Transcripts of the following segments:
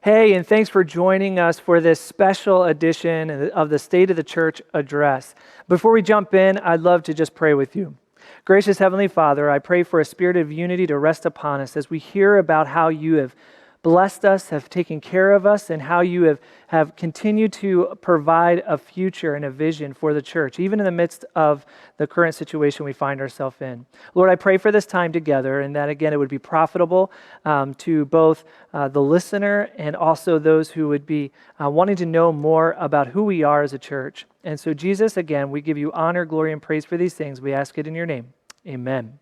Hey, and thanks for joining us for this special edition of the State of the Church address. Before we jump in, I'd love to just pray with you. Gracious Heavenly Father, I pray for a spirit of unity to rest upon us as we hear about how you have blessed us, have taken care of us, and how you have continued to provide a future and a vision for the church, even in the midst of the current situation we find ourselves in. Lord, I pray for this time together, and that again, it would be profitable to both the listener and also those who would be wanting to know more about who we are as a church. And so, Jesus, again, we give you honor, glory, and praise for these things. We ask it in your name. Amen.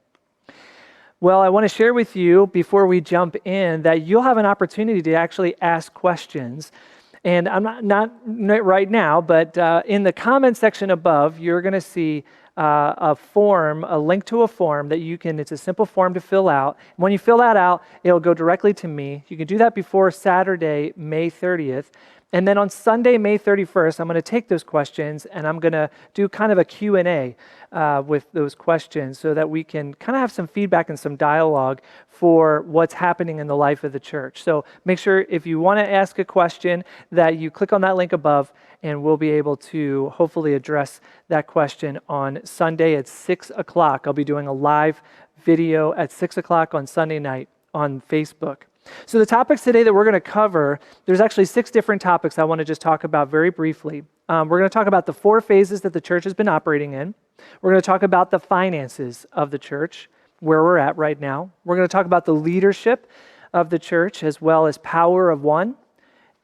Well, I want to share with you before we jump in that you'll have an opportunity to actually ask questions. And I'm not right now, but in the comment section above, you're going to see a form, a link to a form that it's a simple form to fill out. When you fill that out, it'll go directly to me. You can do that before Saturday, May 30th. And then on Sunday, May 31st, I'm going to take those questions and I'm going to do kind of a Q&A with those questions so that we can kind of have some feedback and some dialogue for what's happening in the life of the church. So make sure if you want to ask a question that you click on that link above and we'll be able to hopefully address that question on Sunday at 6 o'clock. I'll be doing a live video at 6 o'clock on Sunday night on Facebook. So the topics today that we're going to cover, there's actually 6 different topics I want to just talk about very briefly. We're going to talk about the 4 phases that the church has been operating in. We're going to talk about the finances of the church, where we're at right now. We're going to talk about the leadership of the church, as well as power of one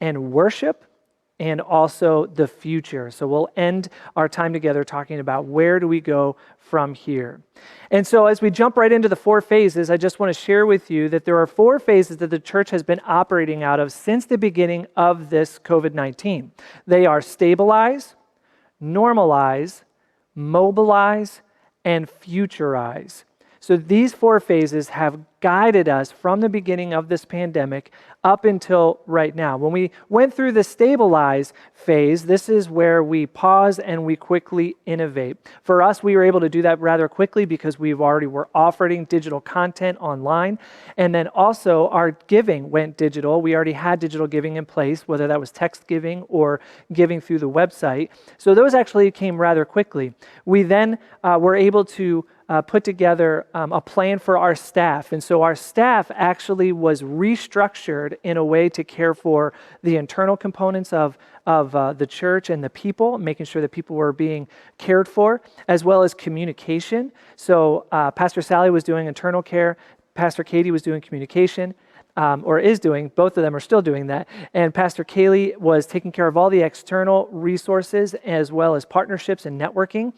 and worship, and also the future. So we'll end our time together talking about where do we go from here. And so as we jump right into the 4 phases, I just want to share with you that there are 4 phases that the church has been operating out of since the beginning of this COVID-19. They are stabilize, normalize, mobilize, and futurize. So these 4 phases have guided us from the beginning of this pandemic up until right now. When we went through the stabilize phase, this is where we pause and we quickly innovate. For us, we were able to do that rather quickly because we already were offering digital content online. And then also our giving went digital. We already had digital giving in place, whether that was text giving or giving through the website. So those actually came rather quickly. We then were able to put together a plan for our staff. And so our staff actually was restructured in a way to care for the internal components of the church and the people, making sure that people were being cared for, as well as communication. So Pastor Sally was doing internal care, Pastor Katie was doing communication, or is doing, both of them are still doing that. And Pastor Kaylee was taking care of all the external resources as well as partnerships and networking.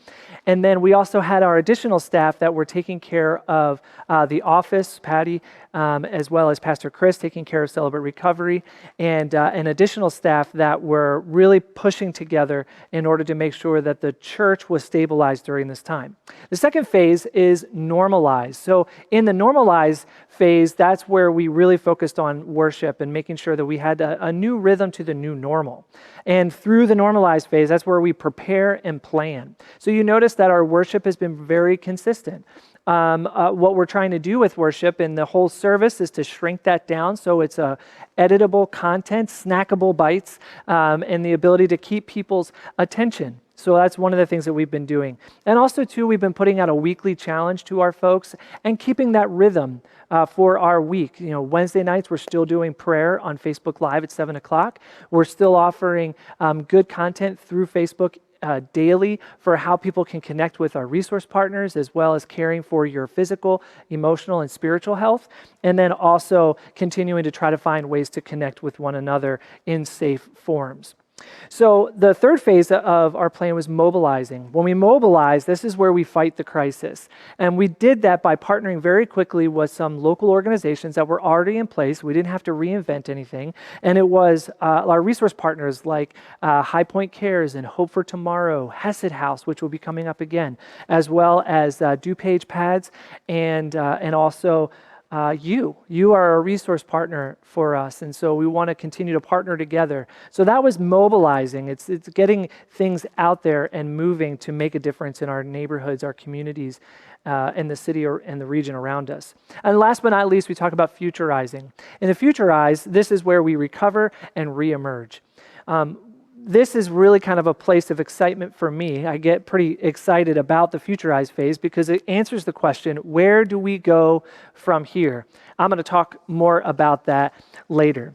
And then we also had our additional staff that were taking care of the office, Patty, as well as Pastor Chris taking care of Celebrate Recovery, and an additional staff that were really pushing together in order to make sure that the church was stabilized during this time. The second phase is normalize. So in the normalize phase, that's where we really focused on worship and making sure that we had a new rhythm to the new normal. And through the normalized phase, that's where we prepare and plan. So you notice that our worship has been very consistent. What we're trying to do with worship in the whole service is to shrink that down so it's editable content, snackable bites, and the ability to keep people's attention. So that's one of the things that we've been doing. And also, too, we've been putting out a weekly challenge to our folks and keeping that rhythm for our week. You know, Wednesday nights, we're still doing prayer on Facebook Live at 7 o'clock. We're still offering good content through Facebook daily for how people can connect with our resource partners, as well as caring for your physical, emotional, and spiritual health. And then also continuing to try to find ways to connect with one another in safe forms. So the third phase of our plan was mobilizing. When we mobilize, this is where we fight the crisis. And we did that by partnering very quickly with some local organizations that were already in place. We didn't have to reinvent anything. And it was our resource partners like High Point Cares and Hope for Tomorrow, Hesed House, which will be coming up again, as well as DuPage Pads and also you are a resource partner for us, and so we want to continue to partner together. So that was mobilizing. It's getting things out there and moving to make a difference in our neighborhoods, our communities, in the city or in the region around us. And last but not least, we talk about futurizing. In the futurize, this is where we recover and reemerge. This is really kind of a place of excitement for me. I get pretty excited about the futurize phase because it answers the question, where do we go from here? I'm going to talk more about that later.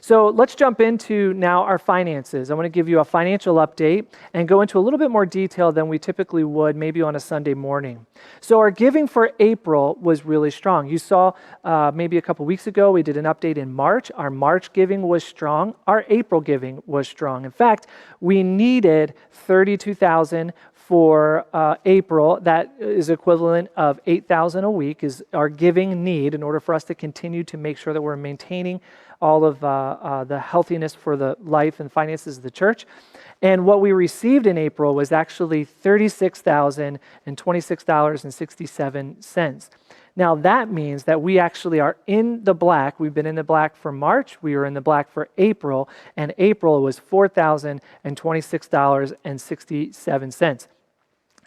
So let's jump into now our finances. I want to give you a financial update and go into a little bit more detail than we typically would maybe on a Sunday morning. So our giving for April was really strong. You saw maybe a couple weeks ago, we did an update in March. Our March giving was strong. Our April giving was strong. In fact, we needed $32,000 for April. That is equivalent of $8,000 a week is our giving need in order for us to continue to make sure that we're maintaining all of the healthiness for the life and finances of the church. And what we received in April was actually $36,026.67. Now that means that we actually are in the black. We've been in the black for March. We were in the black for April, and April was $4,026.67.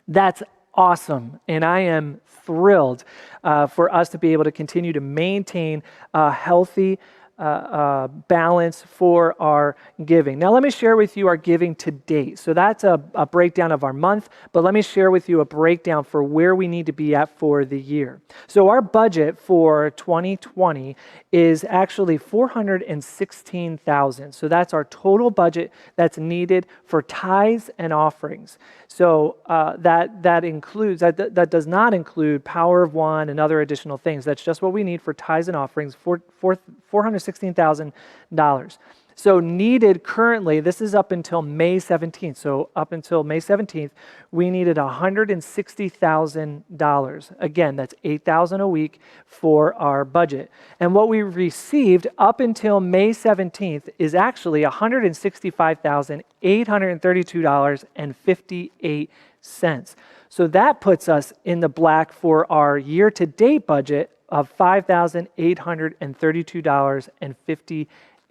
That's awesome, and I am thrilled for us to be able to continue to maintain a healthy balance for our giving. Now, let me share with you our giving to date. So that's a breakdown of our month, but let me share with you a breakdown for where we need to be at for the year. So our budget for 2020 is actually $416,000. So that's our total budget that's needed for tithes and offerings. So that includes, that does not include Power of One and other additional things. That's just what we need for tithes and offerings, for $416,000. So needed currently, this is up until May 17th. So up until May 17th, we needed $160,000. Again, that's $8,000 a week for our budget. And what we received up until May 17th is actually $165,832.58. So that puts us in the black for our year-to-date budget of $5,832.58.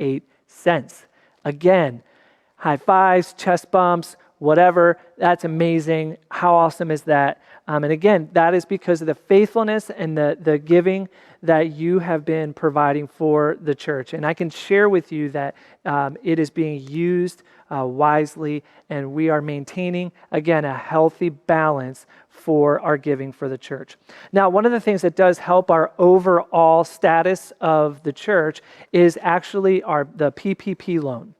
Again, high fives, chest bumps, whatever. That's amazing. How awesome is that? And again, that is because of the faithfulness and the giving that you have been providing for the church. And I can share with you that it is being used wisely, and we are maintaining, again, a healthy balance for our giving for the church. Now, one of the things that does help our overall status of the church is actually the PPP loan.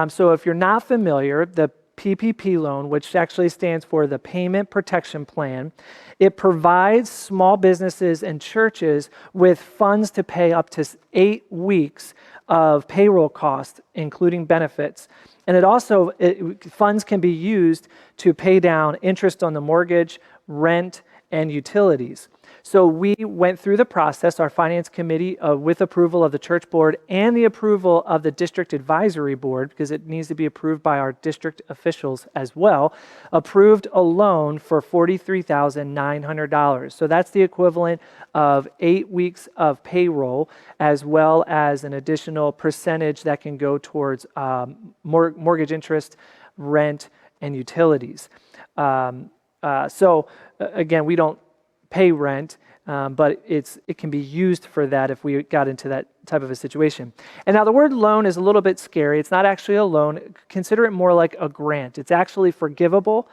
So if you're not familiar, the PPP loan, which actually stands for the Payment Protection Plan, it provides small businesses and churches with funds to pay up to 8 weeks of payroll costs, including benefits. And funds can be used to pay down interest on the mortgage, rent, and utilities. So we went through the process, our finance committee, with approval of the church board and the approval of the district advisory board, because it needs to be approved by our district officials as well, approved a loan for $43,900. So that's the equivalent of 8 weeks of payroll, as well as an additional percentage that can go towards mortgage interest, rent, and utilities. So again, we don't pay rent, but it can be used for that if we got into that type of a situation. And now the word loan is a little bit scary. It's not actually a loan. Consider it more like a grant. It's actually forgivable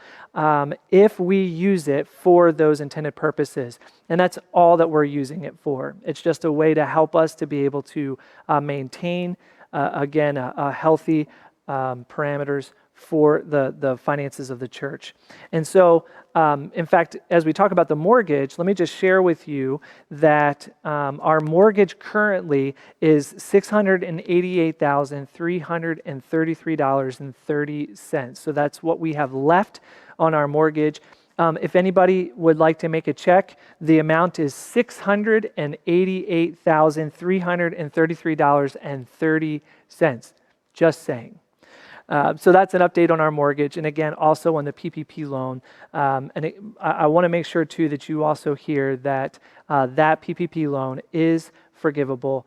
if we use it for those intended purposes. And that's all that we're using it for. It's just a way to help us to be able to maintain, again, a healthy parameters for the finances of the church. And so, in fact, as we talk about the mortgage, let me just share with you that our mortgage currently is $688,333.30. So that's what we have left on our mortgage. If anybody would like to make a check, the amount is $688,333.30. Just saying. So that's an update on our mortgage, and again, also on the PPP loan. I want to make sure too that you also hear that that PPP loan is forgivable.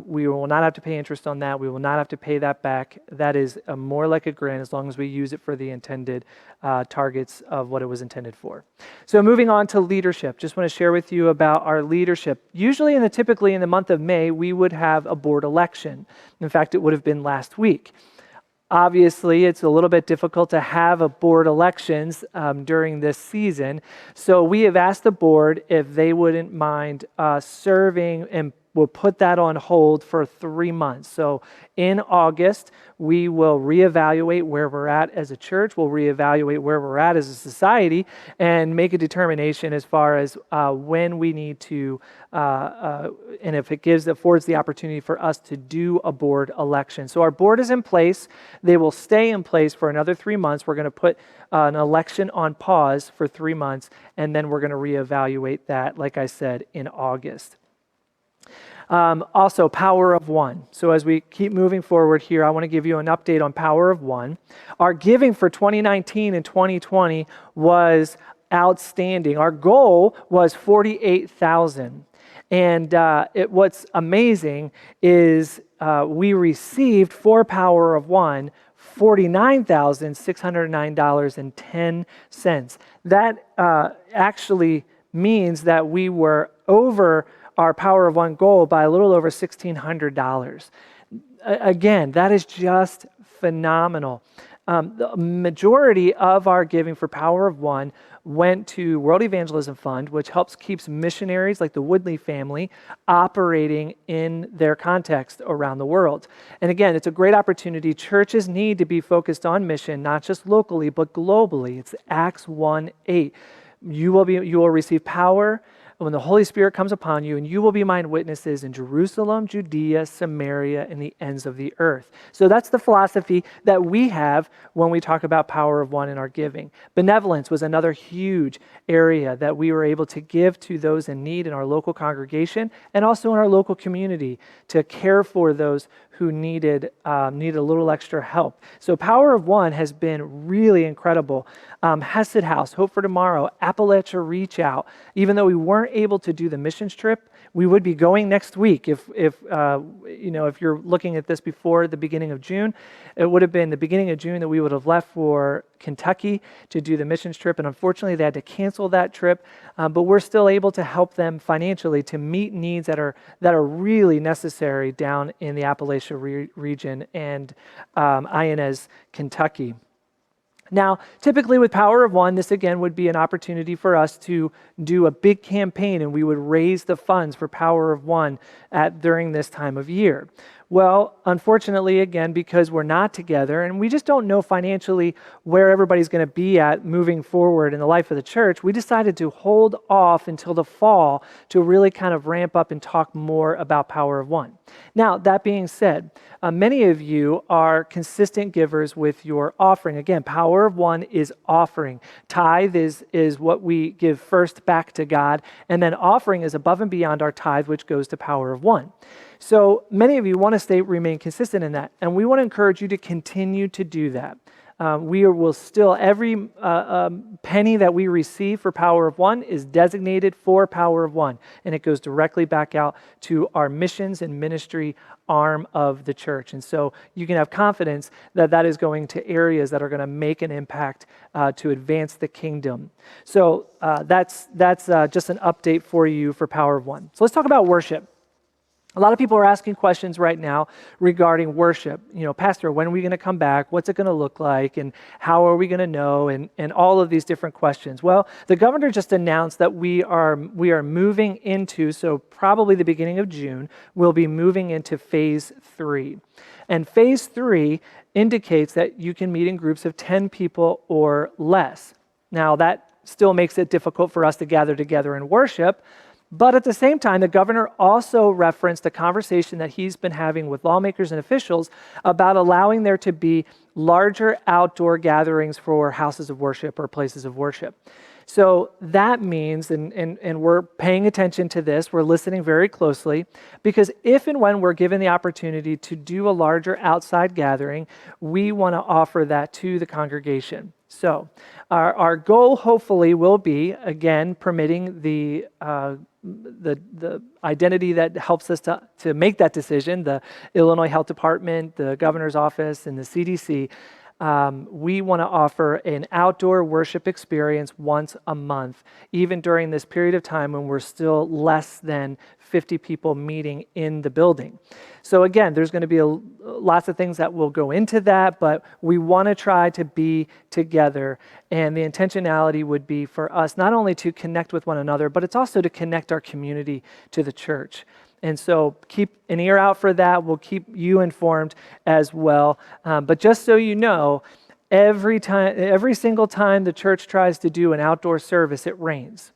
We will not have to pay interest on that. We will not have to pay that back. That is more like a grant as long as we use it for the intended targets of what it was intended for. So moving on to leadership, just want to share with you about our leadership. Usually typically in the month of May, we would have a board election. In fact, it would have been last week. Obviously, it's a little bit difficult to have a board elections during this season. So we have asked the board if they wouldn't mind serving, and we'll put that on hold for 3 months. So in August, we will reevaluate where we're at as a church. We'll reevaluate where we're at as a society and make a determination as far as when we need to, and if it affords the opportunity for us to do a board election. So our board is in place. They will stay in place for another 3 months. We're going to put an election on pause for 3 months, and then we're going to reevaluate that, like I said, in August. Also, Power of One. So as we keep moving forward here, I want to give you an update on Power of One. Our giving for 2019 and 2020 was outstanding. Our goal was $48,000. And what's amazing is we received for Power of One $49,609.10. That actually means that we were over our Power of One goal by a little over $1,600. Again, that is just phenomenal. The majority of our giving for Power of One went to World Evangelism Fund, which keeps missionaries like the Woodley family operating in their context around the world. And again, it's a great opportunity. Churches need to be focused on mission, not just locally, but globally. It's Acts 1:8. You will receive power when the Holy Spirit comes upon you, and you will be my witnesses in Jerusalem, Judea, Samaria, and the ends of the earth. So that's the philosophy that we have when we talk about Power of One in our giving. Benevolence was another huge area that we were able to give to those in need in our local congregation and also in our local community to care for those who needed a little extra help. So Power of One has been really incredible. Hesed House, Hope for Tomorrow, Appalachia Reach Out. Even though we weren't able to do the missions trip, we would be going next week. If you're looking at this before the beginning of June, it would have been the beginning of June that we would have left for Kentucky to do the missions trip, and unfortunately they had to cancel that trip. But we're still able to help them financially to meet needs that are really necessary down in the Appalachia region and INS, Kentucky. Now, typically with Power of One, this again would be an opportunity for us to do a big campaign, and we would raise the funds for Power of One during this time of year. Well, unfortunately, again, because we're not together and we just don't know financially where everybody's going to be at moving forward in the life of the church, we decided to hold off until the fall to really kind of ramp up and talk more about Power of One. Now, that being said, many of you are consistent givers with your offering. Again, Power of One is offering. Tithe is what we give first back to God, and then offering is above and beyond our tithe, which goes to Power of One. So many of you want to remain consistent in that, and we want to encourage you to continue to do that. We will still, every penny that we receive for Power of One is designated for Power of One, and it goes directly back out to our missions and ministry arm of the church. And so you can have confidence that that is going to areas that are going to make an impact to advance the kingdom. So that's just an update for you for Power of One. So let's talk about worship. A lot of people are asking questions right now regarding worship. Pastor, when are we going to come back? What's it going to look like? And how are we going to know? And all of these different questions. Well, the governor just announced that we are moving into, so probably the beginning of June, we'll be moving into phase 3. And phase 3 indicates that you can meet in groups of 10 people or less. Now, that still makes it difficult for us to gather together and worship. But at the same time, the governor also referenced a conversation that he's been having with lawmakers and officials about allowing there to be larger outdoor gatherings for houses of worship or places of worship. So that means, and we're paying attention to this, we're listening very closely, because if and when we're given the opportunity to do a larger outside gathering, we want to offer that to the congregation. So our goal hopefully will be, again, permitting the identity that helps us to make that decision, the Illinois Health Department, the governor's office, and the CDC. We want to offer an outdoor worship experience once a month, even during this period of time when we're still less than 50 people meeting in the building. So again, there's going to be lots of things that will go into that, but we want to try to be together. And the intentionality would be for us not only to connect with one another, but it's also to connect our community to the church. And so keep an ear out for that. We'll keep you informed as well. But just so you know, every single time the church tries to do an outdoor service, it rains.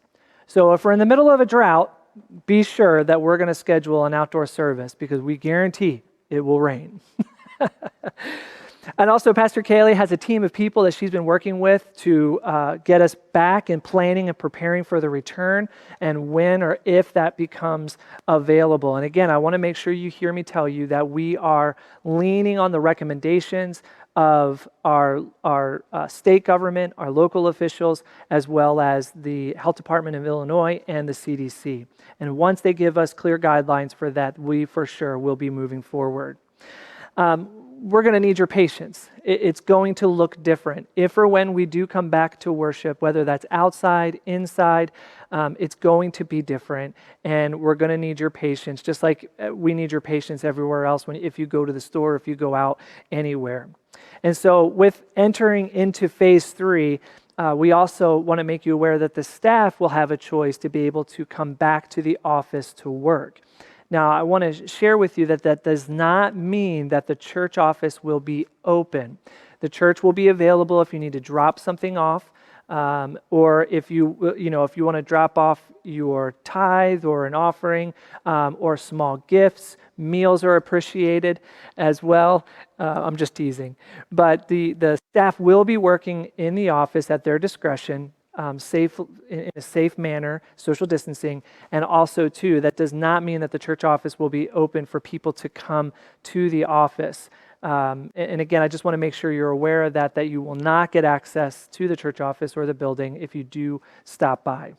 So if we're in the middle of a drought, be sure that we're going to schedule an outdoor service because we guarantee it will rain. And also, Pastor Kaylee has a team of people that she's been working with to get us back in planning and preparing for the return and when or if that becomes available. And again, I want to make sure you hear me tell you that we are leaning on the recommendations of our state government, our local officials, as well as the Health Department of Illinois and the CDC. And once they give us clear guidelines for that, we for sure will be moving forward. We're going to need your patience. It's going to look different. If or when we do come back to worship, whether that's outside, inside, it's going to be different. And we're going to need your patience, just like we need your patience everywhere else if you go to the store, if you go out anywhere. And so with entering into phase 3, we also want to make you aware that the staff will have a choice to be able to come back to the office to work. Now, I want to share with you that that does not mean that the church office will be open. The church will be available if you need to drop something off, or if you want to drop off your tithe or an offering, or small gifts. Meals are appreciated as well. I'm just teasing. But the staff will be working in the office at their discretion, safe in a safe manner, social distancing, and also too, that does not mean that the church office will be open for people to come to the office. And again, I just want to make sure you're aware of that you will not get access to the church office or the building if you do stop by.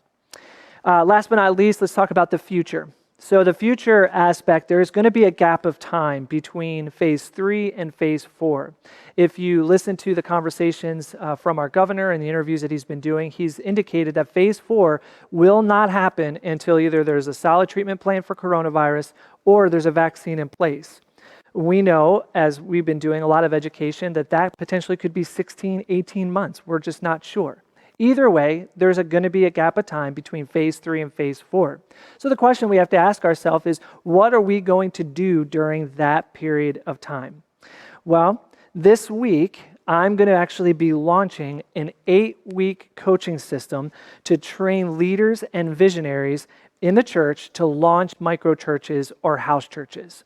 Last but not least, let's talk about the future. So the future aspect, there's going to be a gap of time between phase 3 and phase 4. If you listen to the conversations from our governor and the interviews that he's been doing, he's indicated that phase 4 will not happen until either there's a solid treatment plan for coronavirus or there's a vaccine in place. We know, as we've been doing a lot of education, that potentially could be 16, 18 months. We're just not sure. Either way, there's going to be a gap of time between phase 3 and phase 4. So the question we have to ask ourselves is, what are we going to do during that period of time? Well, this week, I'm going to actually be launching an 8-week coaching system to train leaders and visionaries in the church to launch microchurches or house churches.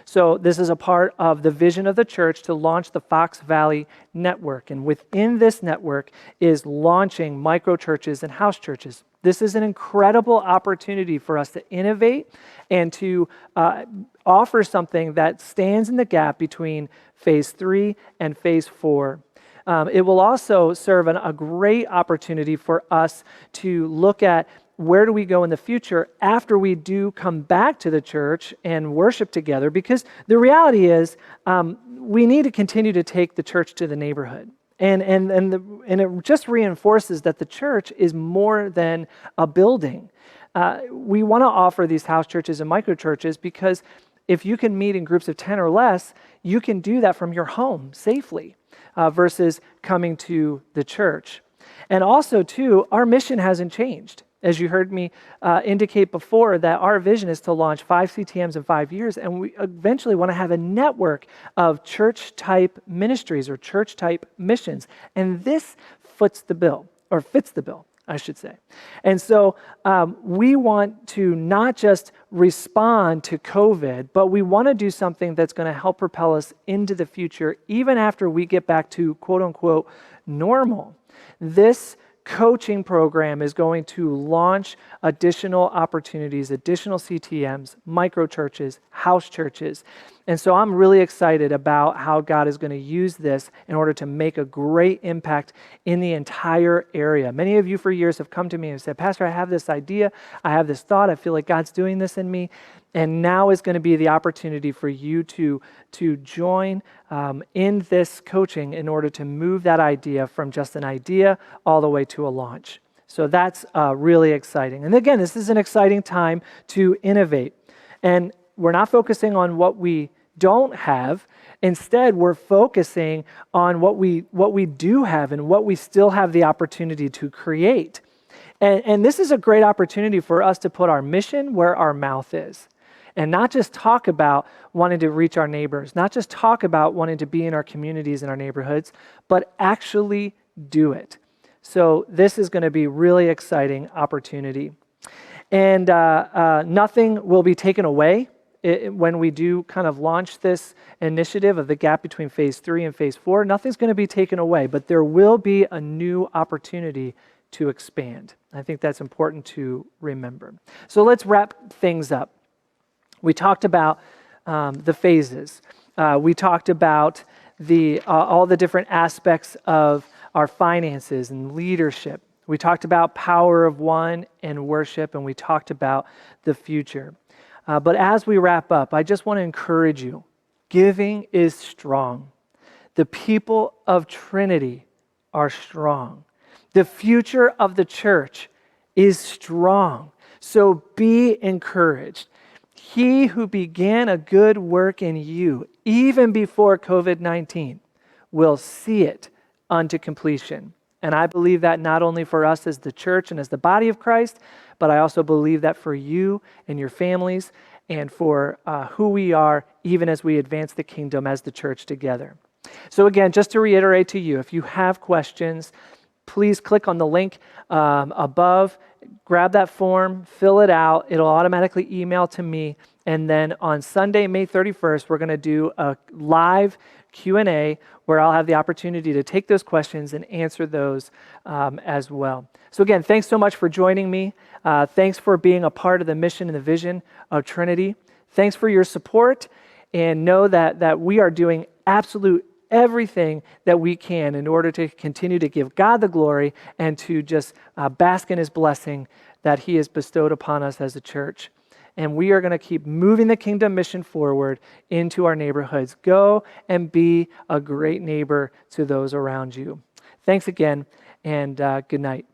So this is a part of the vision of the church to launch the Fox Valley Network. And within this network is launching microchurches and house churches. This is an incredible opportunity for us to innovate and to offer something that stands in the gap between phase 3 and phase 4. It will also serve a great opportunity for us to look at where do we go in the future after we do come back to the church and worship together, because the reality is we need to continue to take the church to the neighborhood. And it just reinforces that the church is more than a building. We want to offer these house churches and micro churches because if you can meet in groups of 10 or less, you can do that from your home safely versus coming to the church. And also, too, our mission hasn't changed. As you heard me indicate before, that our vision is to launch 5 CTMs in 5 years, and we eventually want to have a network of church-type ministries or church-type missions. And this fits the bill, I should say. And so we want to not just respond to COVID, but we want to do something that's going to help propel us into the future, even after we get back to quote-unquote normal. This coaching program is going to launch additional opportunities, additional CTMs, micro churches, house churches. And so I'm really excited about how God is going to use this in order to make a great impact in the entire area. Many of you for years have come to me and said, Pastor, I have this idea, I have this thought, I feel like God's doing this in me. And now is going to be the opportunity for you to join in this coaching in order to move that idea from just an idea all the way to a launch. So that's really exciting. And again, this is an exciting time to innovate. And we're not focusing on what we don't have. Instead, we're focusing on what we do have and what we still have the opportunity to create. And this is a great opportunity for us to put our mission where our mouth is. And not just talk about wanting to reach our neighbors, not just talk about wanting to be in our communities and our neighborhoods, but actually do it. So this is going to be really exciting opportunity. And nothing will be taken away when we do kind of launch this initiative of the gap between phase 3 and phase 4. Nothing's going to be taken away, but there will be a new opportunity to expand. I think that's important to remember. So let's wrap things up. We talked about the phases. We talked about all the different aspects of our finances and leadership. We talked about power of one and worship, and we talked about the future. But as we wrap up, I just want to encourage you. Giving is strong. The people of Trinity are strong. The future of the church is strong. So be encouraged. He who began a good work in you, even before COVID-19, will see it unto completion. And I believe that not only for us as the church and as the body of Christ, but I also believe that for you and your families and for who we are, even as we advance the kingdom as the church together. So again, just to reiterate to you, if you have questions, please click on the link above, grab that form, fill it out. It'll automatically email to me. And then on Sunday, May 31st, we're going to do a live Q&A where I'll have the opportunity to take those questions and answer those as well. So again, thanks so much for joining me. Thanks for being a part of the mission and the vision of Trinity. Thanks for your support, and know that we are doing absolute everything that we can in order to continue to give God the glory and to just bask in his blessing that he has bestowed upon us as a church. And we are going to keep moving the kingdom mission forward into our neighborhoods. Go and be a great neighbor to those around you. Thanks again, and good night.